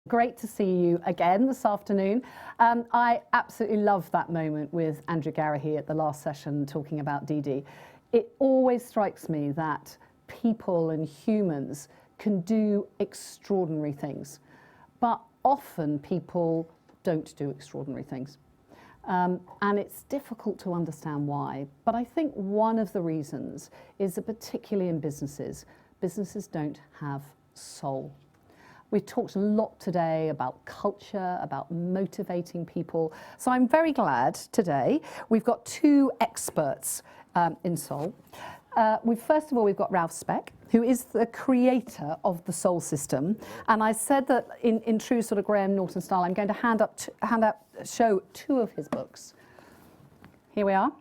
Great to see you again this afternoon. I absolutely loved that moment with Andrew Garrahy at the last session talking about DD. It always strikes me that people and humans can do extraordinary things, but often people don't do extraordinary things. And it's difficult to understand why, but I think one of the reasons is that particularly in businesses don't have soul. We've talked a lot today about culture, about motivating people. So I'm very glad today we've got two experts in soul. First of all, we've got Ralf Specht, who is the creator of the soul system. And I said that in true sort of Graham Norton style, I'm going to show two of his books. Here we are.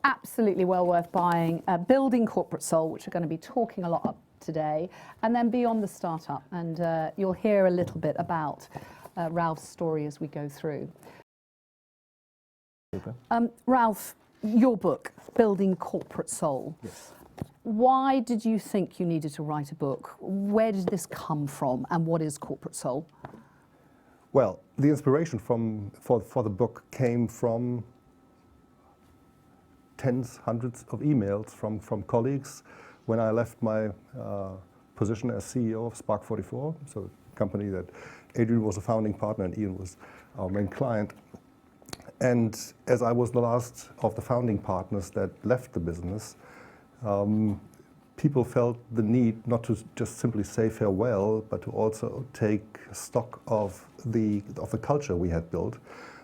Absolutely well worth buying. Building Corporate Soul, which we're going to be talking a lot about today, and then Beyond the Startup, and you'll hear a little bit about Ralf's story as we go through. Ralf, your book, Building Corporate Soul. Yes. Why did you think you needed to write a book? Where did this come from, and what is corporate soul? Well, the inspiration for the book came from tens, hundreds of emails from colleagues when I left my position as CEO of Spark 44, so a company that Adrian was a founding partner and Ian was our main client. And as I was the last of the founding partners that left the business, people felt the need not to just simply say farewell, but to also take stock of the culture we had built.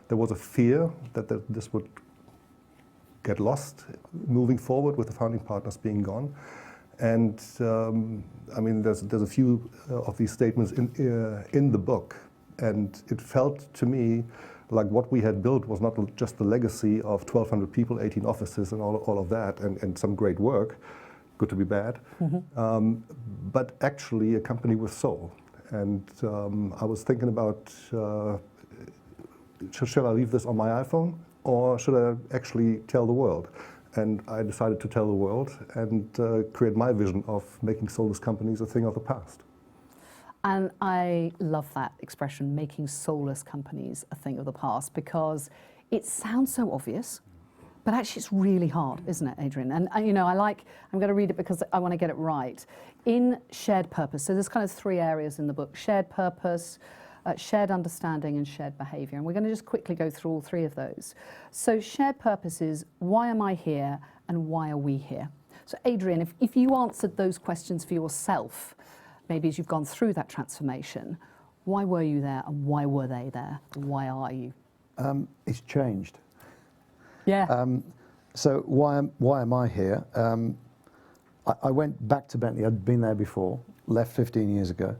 There was a fear that this would get lost moving forward with the founding partners being gone. And I mean, there's a few of these statements in the book, and it felt to me like what we had built was not just the legacy of 1,200 people, 18 offices, and all of that, and some great work, good to be bad, but actually a company with soul. And I was thinking about, shall I leave this on my iPhone, or should I actually tell the world? And I decided to tell the world and create my vision of making soulless companies a thing of the past. And I love that expression, making soulless companies a thing of the past, because it sounds so obvious, but actually it's really hard, isn't it, Adrian? And you know, I'm going to read it because I want to get it right. In shared purpose, so there's kind of three areas in the book: shared purpose, shared understanding, and shared behavior. And we're going to just quickly go through all three of those. So shared purpose is, why am I here and why are we here? So Adrian, if you answered those questions for yourself, maybe as you've gone through that transformation, why were you there and why were they there? Why are you? It's changed. Yeah. So why am I here? I went back to Bentley. I'd been there before, left 15 years ago.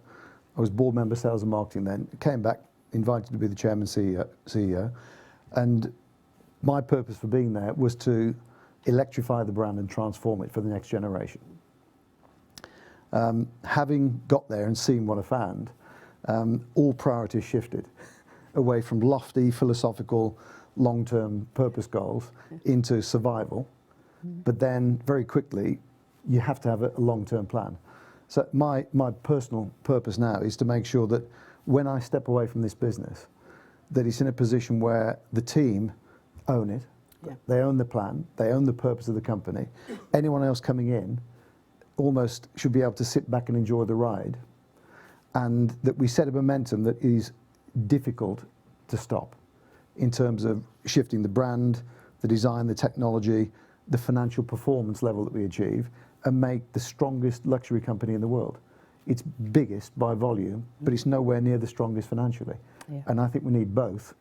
I was board member, sales and marketing then, came back, invited to be the chairman CEO, and my purpose for being there was to electrify the brand and transform it for the next generation. Having got there and seen what I found, all priorities shifted away from lofty, philosophical, long-term purpose goals into survival, but then very quickly you have to have a long-term plan. So my personal purpose now is to make sure that when I step away from this business, that it's in a position where the team own it, they own the plan, they own the purpose of the company. Anyone else coming in almost should be able to sit back and enjoy the ride, and that we set a momentum that is difficult to stop in terms of shifting the brand, the design, the technology, the financial performance level that we achieve, and make the strongest luxury company in the world. It's biggest by volume, but it's nowhere near the strongest financially. Yeah. And I think we need both.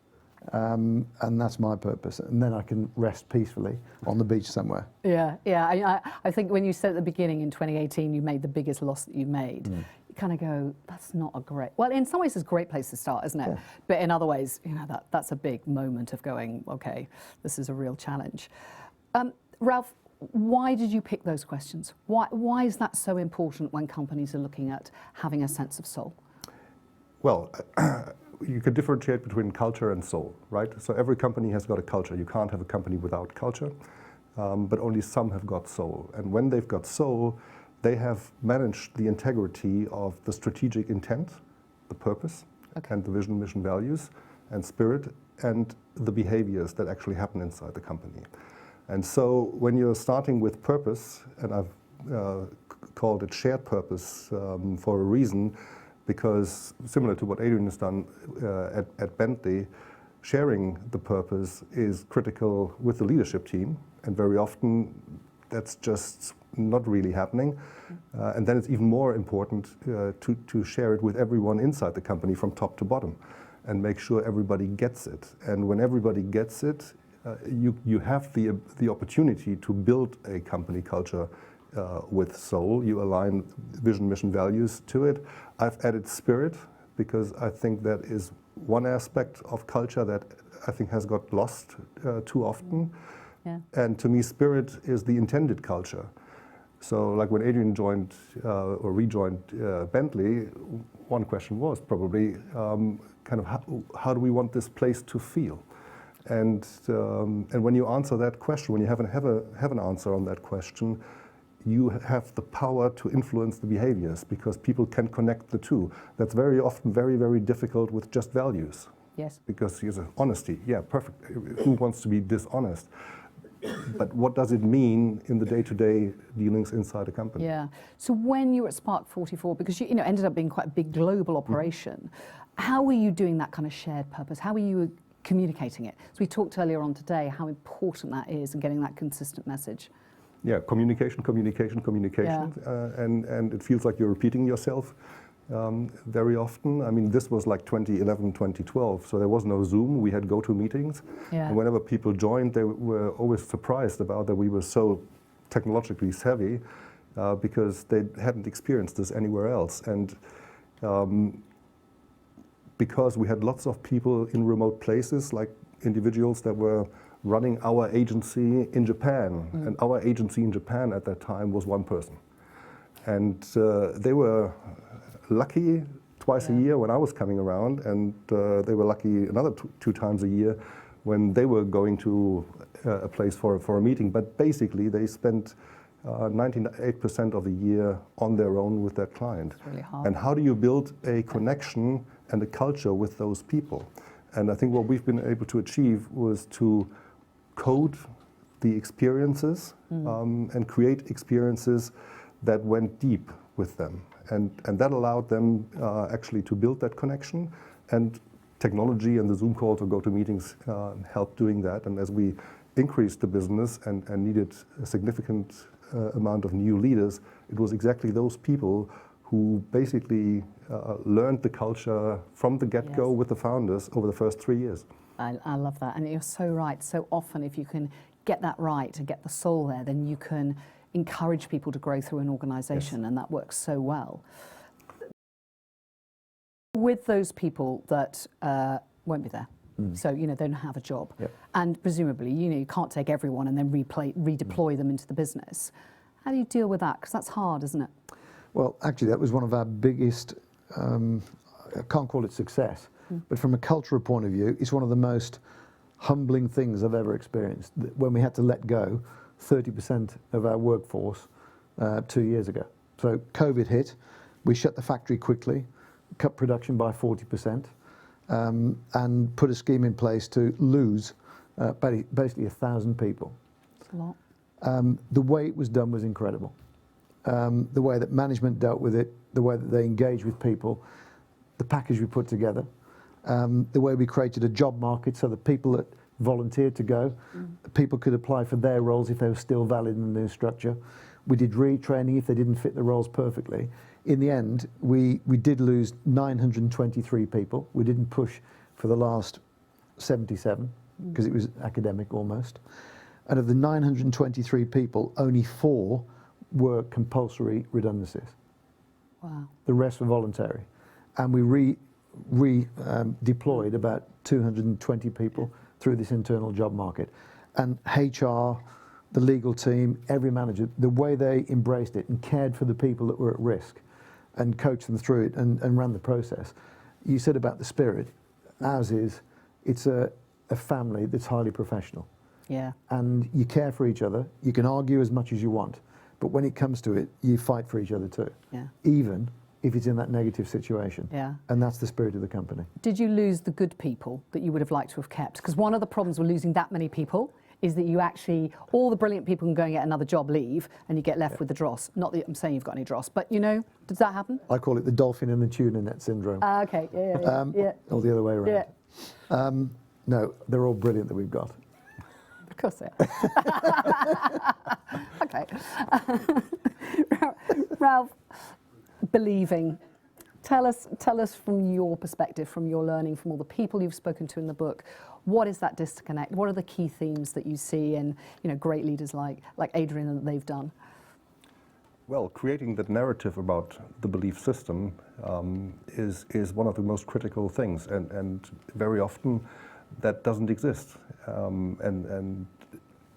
And that's my purpose. And then I can rest peacefully on the beach somewhere. Yeah, yeah. I think when you said at the beginning in 2018 you made the biggest loss that you made, you kind of go, that's not a great... Well, in some ways it's a great place to start, isn't it? Yeah. But in other ways, you know, that's a big moment of going, okay, this is a real challenge. Ralf, why did you pick those questions? Why is that so important when companies are looking at having a sense of soul? Well, you could differentiate between culture and soul, right? So every company has got a culture. You can't have a company without culture, but only some have got soul. And when they've got soul, they have managed the integrity of the strategic intent, the purpose, and the vision, mission, values, and spirit, and the behaviors that actually happen inside the company. And so when you're starting with purpose, and I've called it shared purpose for a reason, because similar to what Adrian has done at Bentley, sharing the purpose is critical with the leadership team, and very often that's just not really happening. And then it's even more important to share it with everyone inside the company from top to bottom and make sure everybody gets it. And when everybody gets it, you have the opportunity to build a company culture with soul. You align vision, mission, values to it. I've added spirit because I think that is one aspect of culture that I think has got lost too often. Yeah. And to me, spirit is the intended culture. So like when Adrian joined or rejoined Bentley, one question was probably kind of how do we want this place to feel? And when you answer that question, when you have an answer on that question, you have the power to influence the behaviors because people can connect the two. That's very often very, very difficult with just values. Yes. Because here's honesty. Yeah, perfect. Who wants to be dishonest? But what does it mean in the day-to-day dealings inside a company? Yeah. So when you were at Spark 44, because you ended up being quite a big global operation, how were you doing that kind of shared purpose? How were you communicating it? So we talked earlier on today how important that is and getting that consistent message. Yeah, communication, Yeah. And it feels like you're repeating yourself very often. I mean, this was like 2011, 2012, so there was no Zoom. We had go-to meetings. Yeah. And whenever people joined, they were always surprised about that we were so technologically savvy because they hadn't experienced this anywhere else. And because we had lots of people in remote places, like individuals that were running our agency in Japan. And our agency in Japan at that time was one person. And they were lucky twice a year when I was coming around, and they were lucky another two times a year when they were going to a place for a meeting. But basically, they spent 98% of the year on their own with their client. It's really hard. And how do you build a connection and a culture with those people? And I think what we've been able to achieve was to code the experiences and create experiences that went deep with them. And that allowed them actually to build that connection. And technology and the Zoom calls or go-to-meetings helped doing that. And as we increased the business and needed a significant amount of new leaders, it was exactly those people who basically learned the culture from the get-go with the founders over the first 3 years. I love that. And you're so right. So often if you can get that right and get the soul there, then you can encourage people to grow through an organisation, and that works so well. With those people that won't be there, so they don't have a job, and presumably you can't take everyone and then redeploy them into the business. How do you deal with that? Because that's hard, isn't it? Well, actually, that was one of our biggest, I can't call it success, but from a cultural point of view, it's one of the most humbling things I've ever experienced. When we had to let go 30% of our workforce 2 years ago. So COVID hit, we shut the factory quickly, cut production by 40%, and put a scheme in place to lose basically 1,000 people. That's a lot. The way it was done was incredible. The way that management dealt with it, the way that they engaged with people, the package we put together, the way we created a job market so that people that volunteered to go, people could apply for their roles if they were still valid in the new structure. We did retraining if they didn't fit the roles perfectly. In the end, we did lose 923 people. We didn't push for the last 77 because it was academic almost. And of the 923 people, only 4 were compulsory redundancies. Wow. The rest were voluntary. And we deployed about 220 people through this internal job market. And HR, the legal team, every manager, the way they embraced it and cared for the people that were at risk and coached them through it and ran the process. You said about the spirit. Ours is, it's a family that's highly professional. Yeah. And you care for each other. You can argue as much as you want. But when it comes to it, you fight for each other too. Yeah. Even if it's in that negative situation. Yeah. And that's the spirit of the company. Did you lose the good people that you would have liked to have kept? Because one of the problems with losing that many people is that you actually, all the brilliant people can go and get another job, leave, and you get left with the dross. Not that I'm saying you've got any dross, but does that happen? I call it the dolphin and the tuna net syndrome. Okay, yeah. Or the other way around. Yeah. No, they're all brilliant that we've got. Of course they are. Okay. Ralf, believing. Tell us from your perspective, from your learning, from all the people you've spoken to in the book, what is that disconnect? What are the key themes that you see in great leaders like Adrian and that they've done? Well, creating that narrative about the belief system is one of the most critical things, and very often that doesn't exist. And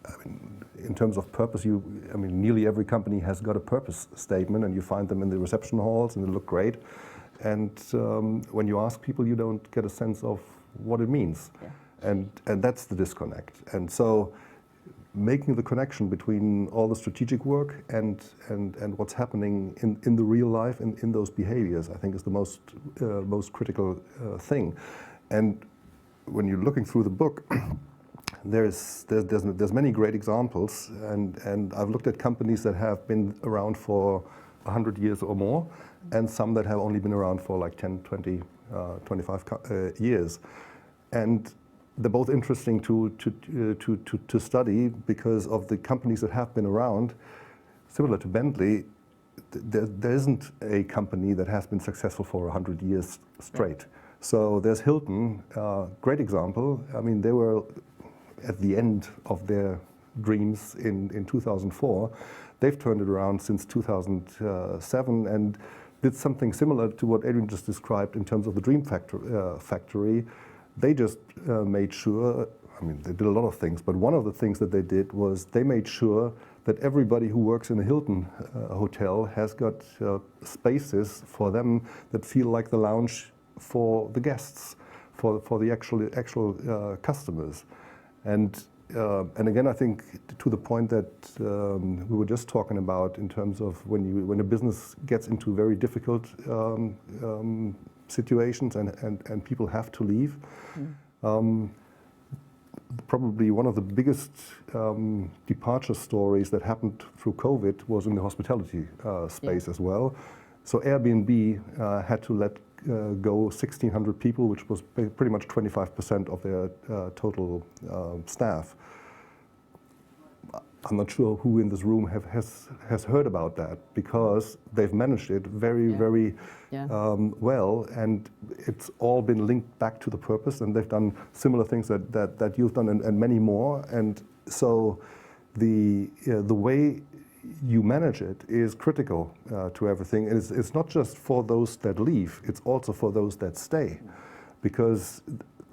I mean, in terms of purpose, nearly every company has got a purpose statement, and you find them in the reception halls, and they look great. And when you ask people, you don't get a sense of what it means, and that's the disconnect. And so, making the connection between all the strategic work and what's happening in the real life and in those behaviors, I think, is the most critical thing. And when you're looking through the book, there's many great examples, and I've looked at companies that have been around for 100 years or more, and some that have only been around for like 10, 20, 25 years. And they're both interesting to study because of the companies that have been around. Similar to Bentley, there isn't a company that has been successful for 100 years straight. Yeah. So there's Hilton, great example. I mean, they were at the end of their dreams in 2004. They've turned it around since 2007 and did something similar to what Adrian just described in terms of the Dream Factory. They just made sure, they did a lot of things, but one of the things that they did was they made sure that everybody who works in a Hilton hotel has got spaces for them that feel like the lounge for the guests, for the actual customers. And again, I think to the point that we were just talking about in terms of when a business gets into very difficult situations and people have to leave. Probably one of the biggest departure stories that happened through COVID was in the hospitality space as well. So Airbnb had to let go 1,600 people, which was pretty much 25% of their total staff. I'm not sure who in this room has heard about that, because they've managed it very well, and it's all been linked back to the purpose, and they've done similar things that you've done and many more. And so the way you manage it is critical to everything. It's not just for those that leave, it's also for those that stay, because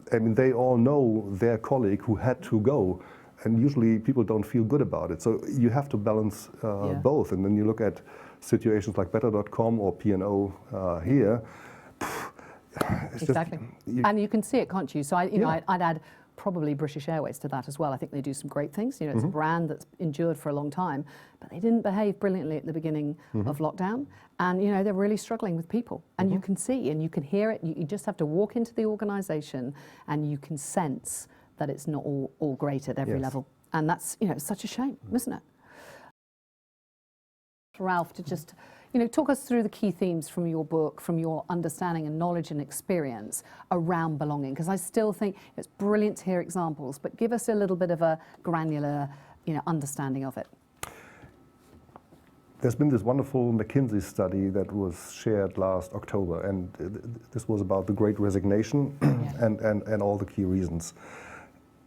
they all know their colleague who had to go. And usually people don't feel good about it. So you have to balance both. And then you look at situations like Better.com or P&O here. It's exactly. And you can see it, can't you? So I'd add probably British Airways to that as well. I think they do some great things. It's a brand that's endured for a long time, but they didn't behave brilliantly at the beginning of lockdown. And they're really struggling with people. And you can see and you can hear it. You just have to walk into the organization and you can sense that it's not all great at every level. And that's, it's such a shame, isn't it? Ralf, to just, talk us through the key themes from your book, from your understanding and knowledge and experience around belonging, because I still think it's brilliant to hear examples, but give us a little bit of a granular, understanding of it. There's been this wonderful McKinsey study that was shared last October, and this was about the Great Resignation and all the key reasons.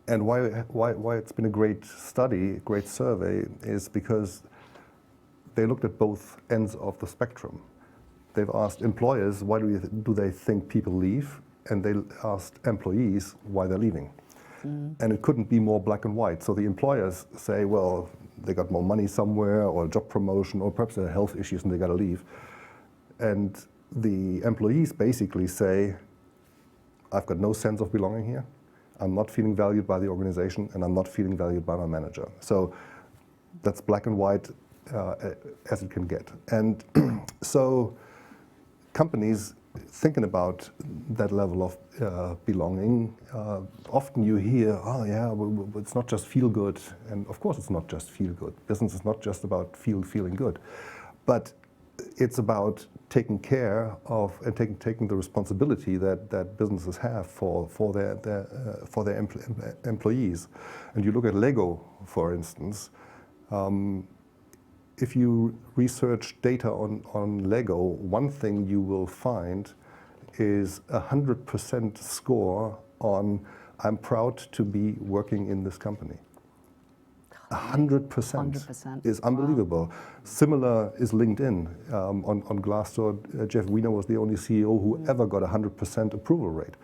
And why it's been a great study, great survey, is because they looked at both ends of the spectrum. They've asked employers, why do they think people leave? And they asked employees why they're leaving. And it couldn't be more black and white. So the employers say, well, they got more money somewhere, or a job promotion, or perhaps there are health issues and they got to leave. And the employees basically say, I've got no sense of belonging here. I'm not feeling valued by the organization, and I'm not feeling valued by my manager. So that's black and white as it can get. And so companies thinking about that level of belonging, often you hear, oh yeah, well, it's not just feel good. And of course it's not just feel good. Business is not just about feeling good. But it's about taking care of and taking the responsibility that businesses have for their employees. And you look at Lego, for instance. If you research data on Lego, one thing you will find is 100% score on I'm proud to be working in this company. 100% is unbelievable. Wow. Similar is LinkedIn. On Glassdoor, Jeff Weiner was the only CEO who ever got 100% approval rate.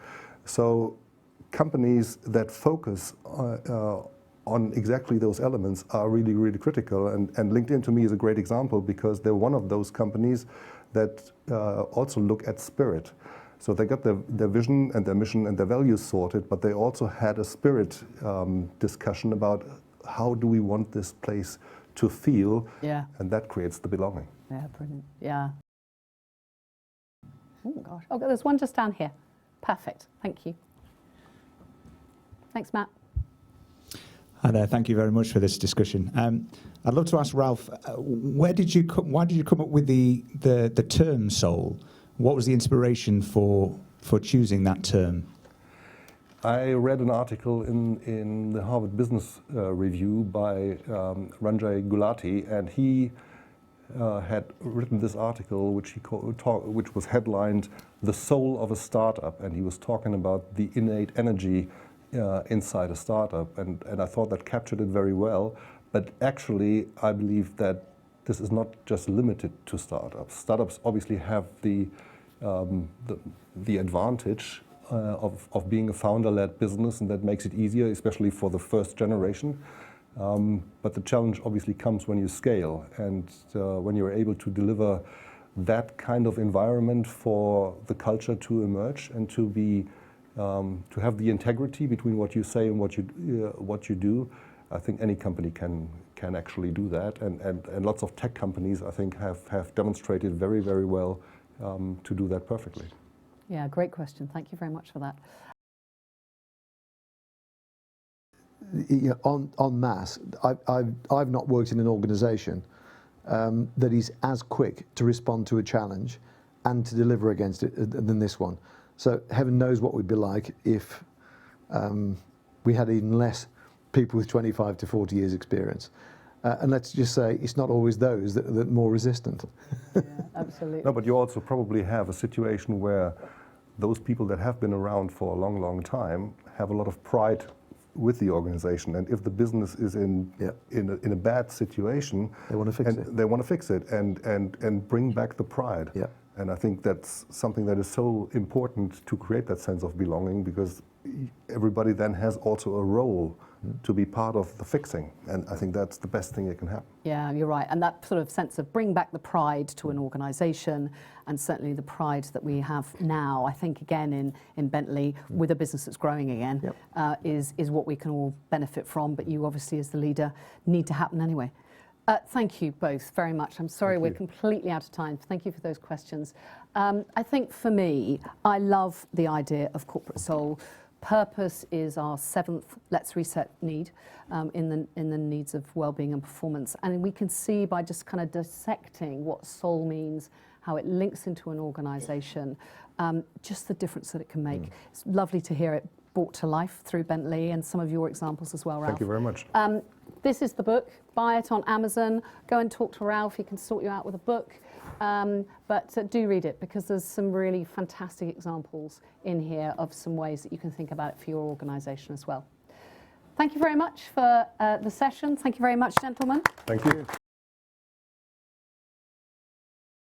So companies that focus on exactly those elements are really, really critical. And LinkedIn to me is a great example because they're one of those companies that also look at spirit. So they got their vision and their mission and their values sorted, but they also had a spirit discussion about how do we want this place to feel, and that creates the belonging. Yeah, brilliant. Yeah. Oh gosh. Oh, there's one just down here. Perfect. Thank you. Thanks, Matt. Hi there. Thank you very much for this discussion. I'd love to ask Ralf, why did you come up with the term soul? What was the inspiration for choosing that term? I read an article in the Harvard Business Review by Ranjay Gulati, and he had written this article which was headlined "The Soul of a Startup," and he was talking about the innate energy inside a startup, and I thought that captured it very well. But actually, I believe that this is not just limited to startups. Startups obviously have the advantage of being a founder-led business, and that makes it easier, especially for the first generation. But the challenge obviously comes when you scale, and when you're able to deliver that kind of environment for the culture to emerge and to have the integrity between what you say and what you do. I think any company can actually do that, and lots of tech companies I think have demonstrated very, very well to do that perfectly. Yeah, great question. Thank you very much for that. Yeah, en masse, I've not worked in an organisation that is as quick to respond to a challenge and to deliver against it than this one. So heaven knows what we'd be like if we had even less people with 25 to 40 years experience. And let's just say it's not always those that are more resistant. Yeah, absolutely. No, but you also probably have a situation where those people that have been around for a long, long time have a lot of pride with the organization, and if the business is in a bad situation, they want to fix it. They want to fix it and bring back the pride. Yeah. And I think that's something that is so important to create that sense of belonging, because everybody then has also a role to be part of the fixing, and I think that's the best thing that can happen. Yeah, you're right, and that sort of sense of bring back the pride to an organisation, and certainly the pride that we have now, I think again in Bentley, with a business that's growing again, is what we can all benefit from, but you obviously as the leader need to happen anyway. Thank you both very much. I'm sorry we're completely out of time. Thank you for those questions. I think for me, I love the idea of corporate soul. Purpose is our seventh let's reset need in the needs of well-being and performance. And we can see by just kind of dissecting what soul means, how it links into an organisation, just the difference that it can make. It's lovely to hear it brought to life through Bentley and some of your examples as well, Ralf. Thank you very much. This is the book. Buy it on Amazon. Go and talk to Ralf. He can sort you out with a book. But do read it, because there's some really fantastic examples in here of some ways that you can think about it for your organisation as well. Thank you very much for the session. Thank you very much, gentlemen. Thank you.